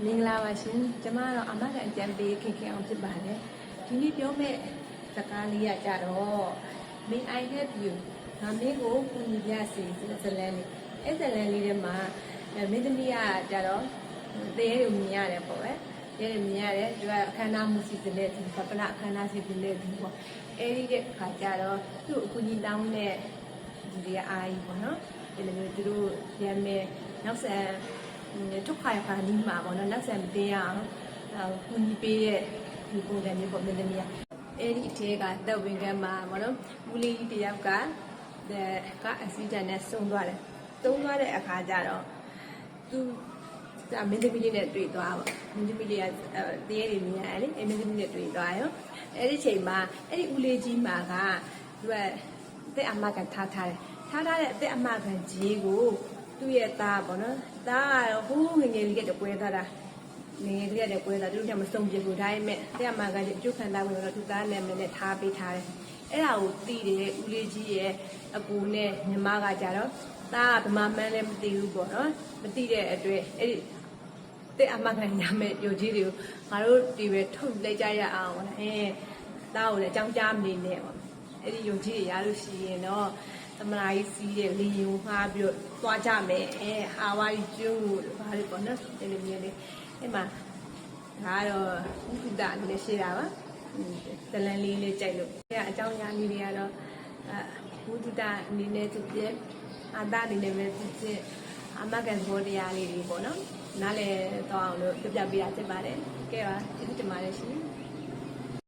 မင်္ဂလာပါရှင်ကျမကတော့အမကအကြံပေးခင်အောင်ဖြစ်ပါတယ်ဒီနေ့ပြောမယ့်စကားလေးကကြတော့ May I help you ငါမင်းကိုကူညီပြစီဆိုတဲ့ဇလန်းလေးအဲ့ဇလန်းလေးထဲမှာမင်းသမီးကကြတော့တဲရုံမြင်ရတယ်ပေါ့ပဲတဲရုံမြင်ရတယ်သူကအခမ်းအနားမှုစီစဉ်တဲ့ဒီပပနာအခမ်းအနားစီစဉ်တဲ့ဒီပေါ့အဲ့ဒီတဲ့ခါကြတော့သူ့အကူညီတောင်းတဲ့ဒီကအာကြီးပေါ့နော်ဒီလိုမျိုးသူတို့ရမယ်နောက်ဆက်ထုတ်ခိုင်ခါနီးမှာပေါ့နော်နောက်ဆက်မတင်ရအောင်ကူညီပေးတဲ့ဒီပုံစံမျိုးပေါ့မင်းသမီးကအဲ့ဒီအထဲကတက်ဝင်ကမှာပေါ့နော်ဦးလေးကြီးတယောက်ကအစီအတန်နဲ့ဆုံးသွားတယ်သုံးသွားတဲ့အခါကျတော့သူမင်းသမီးလေးနဲ့တွေ့သွားပါမင်းသမီးလေးကတရေတွေမြင်ရတယ်လေအဲ့မင်းသမီးနဲ့တွေ့သွားရောအဲ့ဒီချိန်မှာအဲ့ဒီဦးလေးကြီးမှာကသူကတဲ့အမကန်ထားတဲ့အသက်အမကန်ကြီးကိုသူ့ရဲ့သားပေါ့နော်သားကတော့ဟိုးငငယ်လေးကတပွဲသွားတာငငယ်လေးကတပွဲသွားသူတို့ကမစုံပြဘူးဒါပေမဲ့တဲ့အမကန်ကြီးအကျုပ်ခံသားဝင်တော့သူသားနဲ့မနဲ့ထားပေးထားတယ်အဲ့ဒါကိုတီးတယ်ဦးလေးကြီးရဲ့အကူနဲ့ညီမကကြတော့သားကဗမာမန်းလည်းမသိဘူးပေါ့နော်မသိတဲ့အတွက်အဲ့ဒီတဲ့အမကန်ရမယ်ပြိုကြီးတွေကိုငါတို့ဒီပဲထုတ်လိုက်ကြရအောင်ပေါ့သားကိုလည်းအကြောင်းကြားမနေနဲ့ပေါ့အဲ့ဒီယုံကြည်ရရလို့ရှိရင်တော့သမလာကြီးစီးတဲ့လေယုံငှားပြီးတော့သွားကြမယ်ဟာဝိုင်းကျွန်းကိုဘာလို့ပေါ့နော်ဒီလိုမျိုးလေးအဲ့မှာဒါကတော့ဥပဒအနေနဲ့ရှိတာပါတလန်လေးလေးကြိုက်လို့အဲ့အကြောင်းအရာလေးတွေကတော့ဥပဒအနေနဲ့သူပြအာသာအနေနဲ့ပဲသူပြအမကန်ဘောတရားလေးတွေပေါ့နော်နားလည်တော့အောင်လို့ပြပြပေးတာဖြစ်ပါတယ်ကဲပါကျေးဇူးတင်ပါတယ်ရှင်